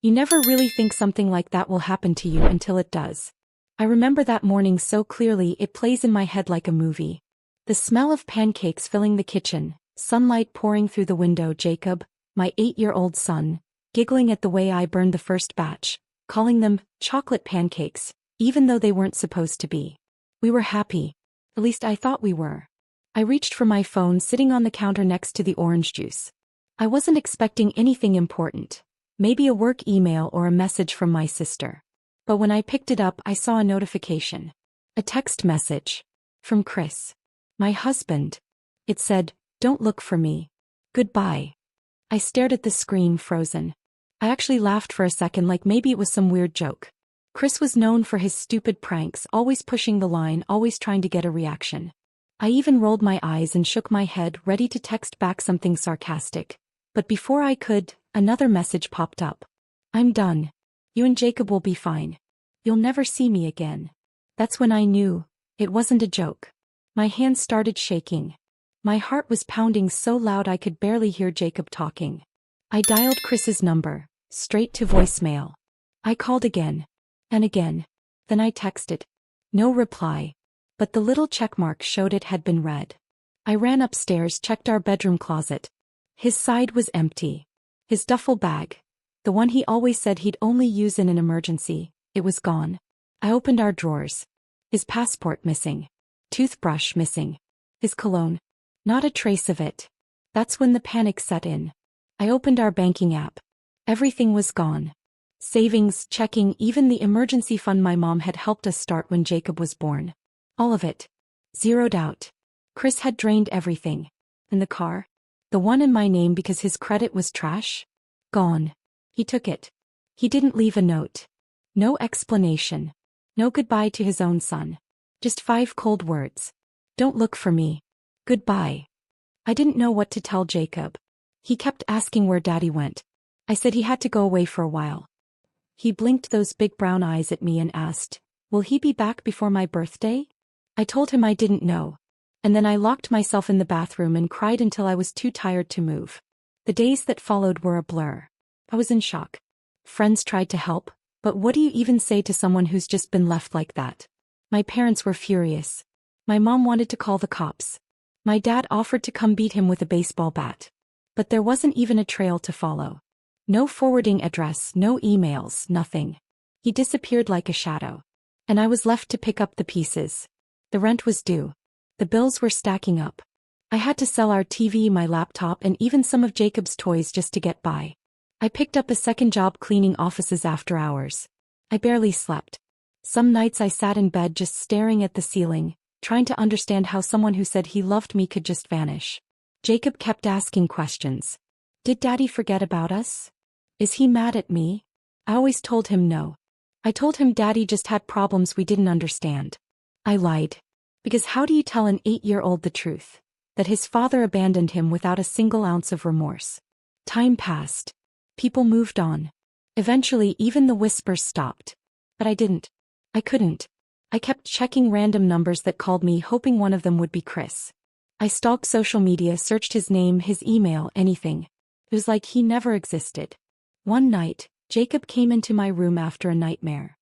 You never really think something like that will happen to you until it does. I remember that morning so clearly it plays in my head like a movie. The smell of pancakes filling the kitchen, sunlight pouring through the window, Jacob, my 8-year-old son, giggling at the way I burned the first batch, calling them chocolate pancakes, even though they weren't supposed to be. We were happy. At least I thought we were. I reached for my phone sitting on the counter next to the orange juice. I wasn't expecting anything important, maybe a work email or a message from my sister. But when I picked it up, I saw a notification. A text message. From Chris. My husband. It said, "Don't look for me. Goodbye." I stared at the screen, frozen. I actually laughed for a second, like maybe it was some weird joke. Chris was known for his stupid pranks, always pushing the line, always trying to get a reaction. I even rolled my eyes and shook my head, ready to text back something sarcastic. But before I could, another message popped up. "I'm done. You and Jacob will be fine. You'll never see me again." That's when I knew it wasn't a joke. My hands started shaking. My heart was pounding so loud I could barely hear Jacob talking. I dialed Chris's number, straight to voicemail. I called again. And again. Then I texted. No reply. But the little checkmark showed it had been read. I ran upstairs, checked our bedroom closet. His side was empty. His duffel bag, the one he always said he'd only use in an emergency, it was gone. I opened our drawers. His passport missing. Toothbrush missing. His cologne. Not a trace of it. That's when the panic set in. I opened our banking app. Everything was gone. Savings, checking, even the emergency fund my mom had helped us start when Jacob was born. All of it. Zeroed out. Chris had drained everything. And the car? The one in my name because his credit was trash? Gone. He took it. He didn't leave a note. No explanation. No goodbye to his own son. Just 5 cold words. "Don't look for me. Goodbye." I didn't know what to tell Jacob. He kept asking where Daddy went. I said he had to go away for a while. He blinked those big brown eyes at me and asked, "Will he be back before my birthday?" I told him I didn't know. And then I locked myself in the bathroom and cried until I was too tired to move. The days that followed were a blur. I was in shock. Friends tried to help, but what do you even say to someone who's just been left like that? My parents were furious. My mom wanted to call the cops. My dad offered to come beat him with a baseball bat. But there wasn't even a trail to follow. No forwarding address, no emails, nothing. He disappeared like a shadow. And I was left to pick up the pieces. The rent was due. The bills were stacking up. I had to sell our TV, my laptop, and even some of Jacob's toys just to get by. I picked up a second job cleaning offices after hours. I barely slept. Some nights I sat in bed just staring at the ceiling, trying to understand how someone who said he loved me could just vanish. Jacob kept asking questions. Did Daddy forget about us? Is he mad at me? I always told him no. I told him Daddy just had problems we didn't understand. I lied. Because how do you tell an 8-year-old the truth? That his father abandoned him without a single ounce of remorse. Time passed. People moved on. Eventually even the whispers stopped. But I didn't. I couldn't. I kept checking random numbers that called me, hoping one of them would be Chris. I stalked social media, searched his name, his email, anything. It was like he never existed. One night, Jacob came into my room after a nightmare.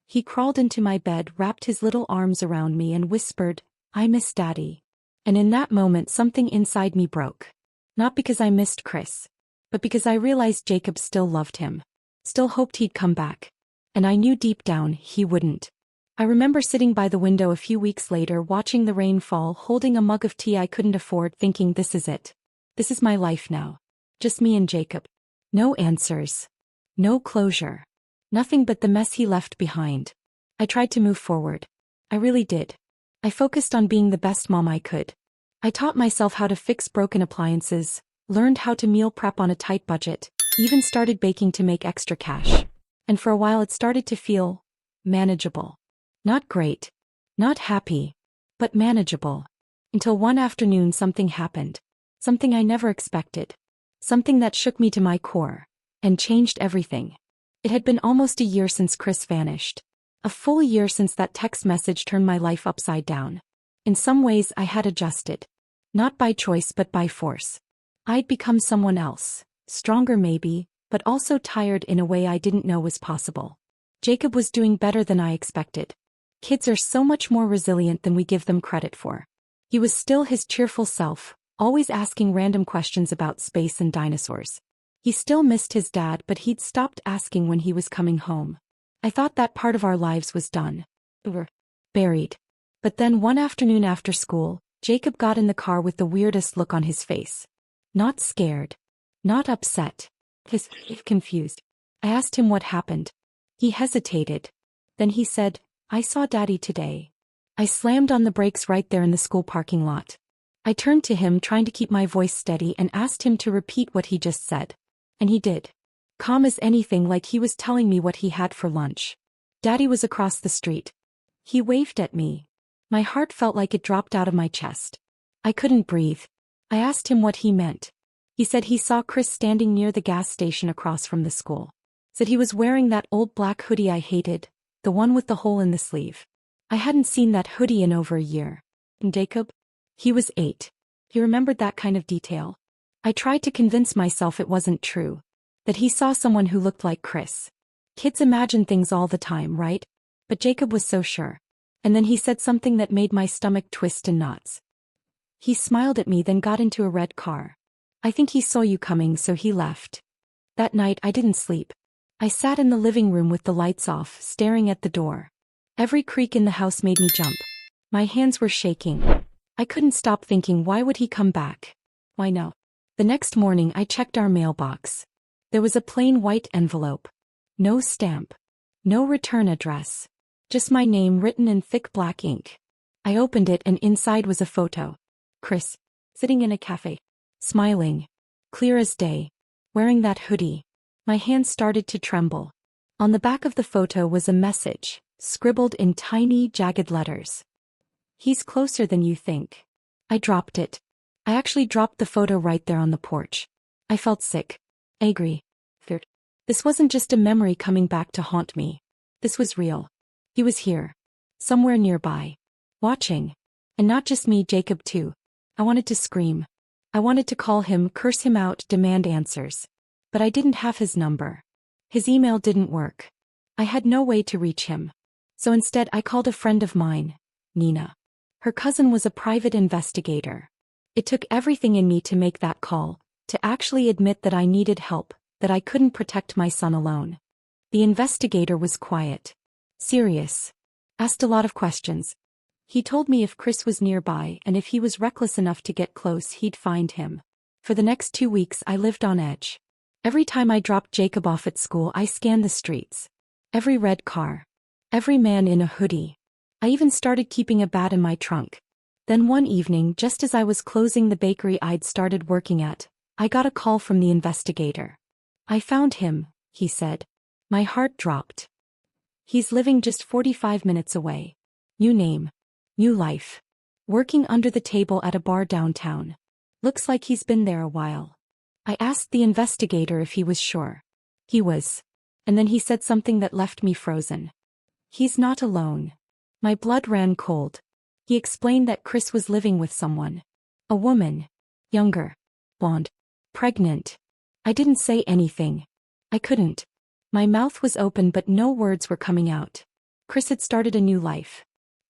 He crawled into my bed, wrapped his little arms around me and whispered, "I miss Daddy." And in that moment something inside me broke. Not because I missed Chris, but because I realized Jacob still loved him. Still hoped he'd come back. And I knew deep down he wouldn't. I remember sitting by the window a few weeks later, watching the rain fall, holding a mug of tea I couldn't afford, thinking, this is it. This is my life now. Just me and Jacob. No answers. No closure. Nothing but the mess he left behind. I tried to move forward. I really did. I focused on being the best mom I could. I taught myself how to fix broken appliances, learned how to meal prep on a tight budget, even started baking to make extra cash. And for a while it started to feel manageable. Not great. Not happy. But manageable. Until one afternoon something happened. Something I never expected. Something that shook me to my core. And changed everything. It had been almost a year since Chris vanished. A full year since that text message turned my life upside down. In some ways I had adjusted. Not by choice but by force. I'd become someone else. Stronger maybe, but also tired in a way I didn't know was possible. Jacob was doing better than I expected. Kids are so much more resilient than we give them credit for. He was still his cheerful self, always asking random questions about space and dinosaurs. He still missed his dad, but he'd stopped asking when he was coming home. I thought that part of our lives was done. We were buried. But then one afternoon after school, Jacob got in the car with the weirdest look on his face. Not scared. Not upset. Just confused. I asked him what happened. He hesitated. Then he said, "I saw Daddy today." I slammed on the brakes right there in the school parking lot. I turned to him, trying to keep my voice steady, and asked him to repeat what he just said. And he did. Calm as anything, like he was telling me what he had for lunch. Daddy was across the street. He waved at me. My heart felt like it dropped out of my chest. I couldn't breathe. I asked him what he meant. He said he saw Chris standing near the gas station across from the school. Said he was wearing that old black hoodie I hated, the one with the hole in the sleeve. I hadn't seen that hoodie in over a year. And Jacob? He was 8. He remembered that kind of detail. I tried to convince myself it wasn't true. That he saw someone who looked like Chris. Kids imagine things all the time, right? But Jacob was so sure. And then he said something that made my stomach twist in knots. He smiled at me, then got into a red car. "I think he saw you coming, so he left." That night I didn't sleep. I sat in the living room with the lights off, staring at the door. Every creak in the house made me jump. My hands were shaking. I couldn't stop thinking, why would he come back? Why no? The next morning I checked our mailbox. There was a plain white envelope. No stamp. No return address. Just my name written in thick black ink. I opened it, and inside was a photo. Chris, sitting in a cafe. Smiling. Clear as day. Wearing that hoodie. My hands started to tremble. On the back of the photo was a message, scribbled in tiny, jagged letters. "He's closer than you think." I dropped it. I actually dropped the photo right there on the porch. I felt sick. Angry. Feared. This wasn't just a memory coming back to haunt me. This was real. He was here. Somewhere nearby. Watching. And not just me, Jacob too. I wanted to scream. I wanted to call him, curse him out, demand answers. But I didn't have his number. His email didn't work. I had no way to reach him. So instead I called a friend of mine, Nina. Her cousin was a private investigator. It took everything in me to make that call, to actually admit that I needed help, that I couldn't protect my son alone. The investigator was quiet. Serious. Asked a lot of questions. He told me if Chris was nearby and if he was reckless enough to get close, he'd find him. For the next 2 weeks I lived on edge. Every time I dropped Jacob off at school, I scanned the streets. Every red car. Every man in a hoodie. I even started keeping a bat in my trunk. Then one evening, just as I was closing the bakery I'd started working at, I got a call from the investigator. "I found him," he said. My heart dropped. "He's living just 45 minutes away. New name. New life. Working under the table at a bar downtown. Looks like he's been there a while." I asked the investigator if he was sure. He was. And then he said something that left me frozen. "He's not alone." My blood ran cold. He explained that Chris was living with someone. A woman. Younger. Blonde. Pregnant. I didn't say anything. I couldn't. My mouth was open but no words were coming out. Chris had started a new life.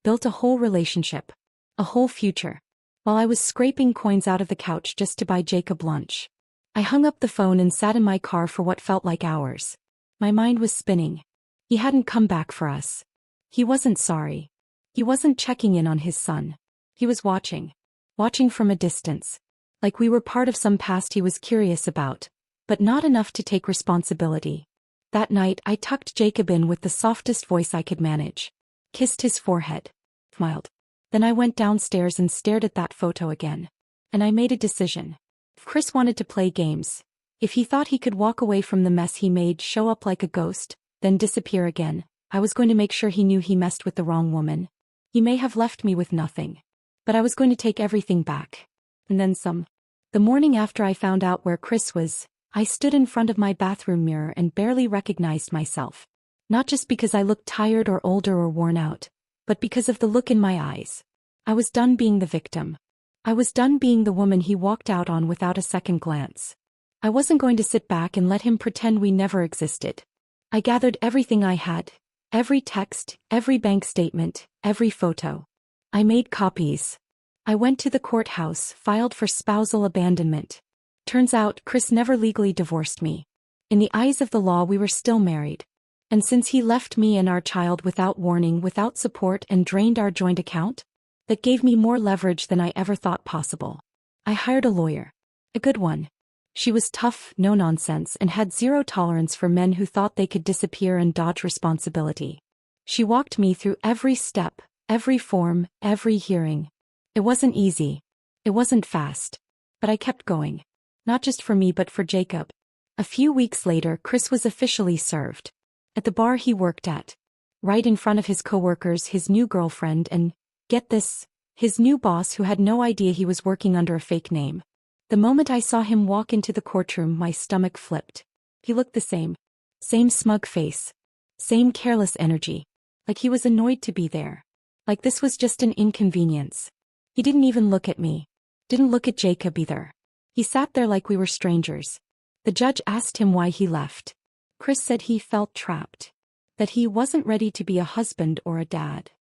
Built a whole relationship. A whole future. While I was scraping coins out of the couch just to buy Jacob lunch. I hung up the phone and sat in my car for what felt like hours. My mind was spinning. He hadn't come back for us. He wasn't sorry. He wasn't checking in on his son. He was watching. Watching from a distance. Like we were part of some past he was curious about, but not enough to take responsibility. That night I tucked Jacob in with the softest voice I could manage. Kissed his forehead. Smiled. Then I went downstairs and stared at that photo again. And I made a decision. If Chris wanted to play games, if he thought he could walk away from the mess he made, show up like a ghost, then disappear again, I was going to make sure he knew he messed with the wrong woman. He may have left me with nothing. But I was going to take everything back. And then some. The morning after I found out where Chris was, I stood in front of my bathroom mirror and barely recognized myself. Not just because I looked tired or older or worn out, but because of the look in my eyes. I was done being the victim. I was done being the woman he walked out on without a second glance. I wasn't going to sit back and let him pretend we never existed. I gathered everything I had. Every text, every bank statement, every photo. I made copies. I went to the courthouse, filed for spousal abandonment. Turns out, Chris never legally divorced me. In the eyes of the law, we were still married. And since he left me and our child without warning, without support, and drained our joint account, that gave me more leverage than I ever thought possible. I hired a lawyer. A good one. She was tough, no nonsense, and had zero tolerance for men who thought they could disappear and dodge responsibility. She walked me through every step, every form, every hearing. It wasn't easy. It wasn't fast. But I kept going. Not just for me but for Jacob. A few weeks later, Chris was officially served. At the bar he worked at. Right in front of his coworkers, his new girlfriend, and, get this, his new boss who had no idea he was working under a fake name. The moment I saw him walk into the courtroom, my stomach flipped. He looked the same. Same smug face. Same careless energy. Like he was annoyed to be there. Like this was just an inconvenience. He didn't even look at me. Didn't look at Jacob either. He sat there like we were strangers. The judge asked him why he left. Chris said he felt trapped. That he wasn't ready to be a husband or a dad.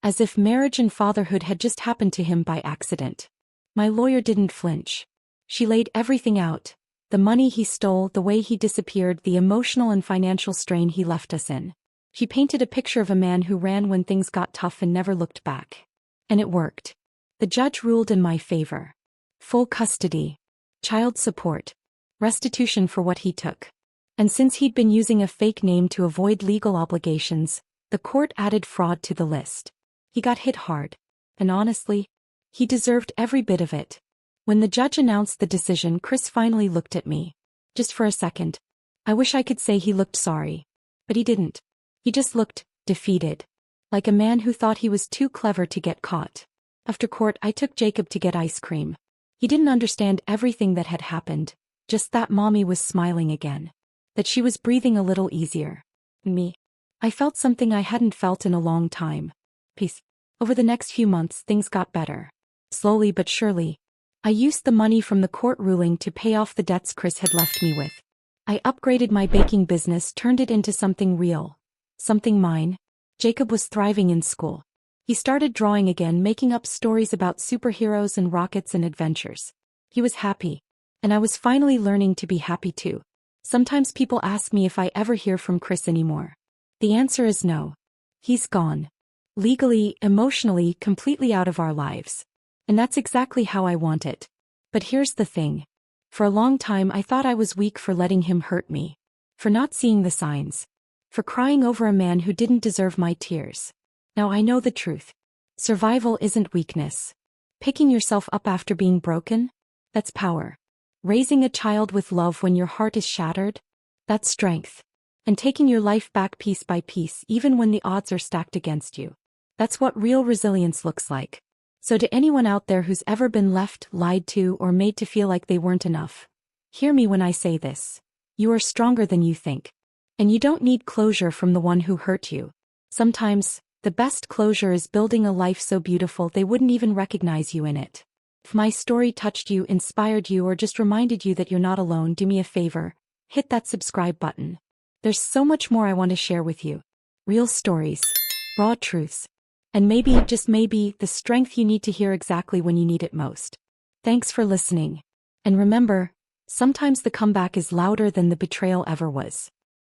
As if marriage and fatherhood had just happened to him by accident. My lawyer didn't flinch. She laid everything out. The money he stole, the way he disappeared, the emotional and financial strain he left us in. She painted a picture of a man who ran when things got tough and never looked back. And it worked. The judge ruled in my favor. Full custody. Child support. Restitution for what he took. And since he'd been using a fake name to avoid legal obligations, the court added fraud to the list. He got hit hard. And honestly, he deserved every bit of it. When the judge announced the decision, Chris finally looked at me. Just for a second. I wish I could say he looked sorry. But he didn't. He just looked defeated. Like a man who thought he was too clever to get caught. After court, I took Jacob to get ice cream. He didn't understand everything that had happened, just that mommy was smiling again. That she was breathing a little easier. Me. I felt something I hadn't felt in a long time. Peace. Over the next few months, things got better. Slowly but surely. I used the money from the court ruling to pay off the debts Chris had left me with. I upgraded my baking business, turned it into something real. Something mine. Jacob was thriving in school. He started drawing again, making up stories about superheroes and rockets and adventures. He was happy. And I was finally learning to be happy too. Sometimes people ask me if I ever hear from Chris anymore. The answer is no. He's gone. Legally, emotionally, completely out of our lives. And that's exactly how I want it. But here's the thing. For a long time I thought I was weak for letting him hurt me. For not seeing the signs. For crying over a man who didn't deserve my tears. Now I know the truth. Survival isn't weakness. Picking yourself up after being broken? That's power. Raising a child with love when your heart is shattered? That's strength. And taking your life back piece by piece even when the odds are stacked against you. That's what real resilience looks like. So to anyone out there who's ever been left, lied to, or made to feel like they weren't enough, hear me when I say this. You are stronger than you think. And you don't need closure from the one who hurt you. Sometimes, the best closure is building a life so beautiful they wouldn't even recognize you in it. If my story touched you, inspired you, or just reminded you that you're not alone, do me a favor, hit that subscribe button. There's so much more I want to share with you. Real stories. Raw truths. And maybe, just maybe, the strength you need to hear exactly when you need it most. Thanks for listening. And remember, sometimes the comeback is louder than the betrayal ever was.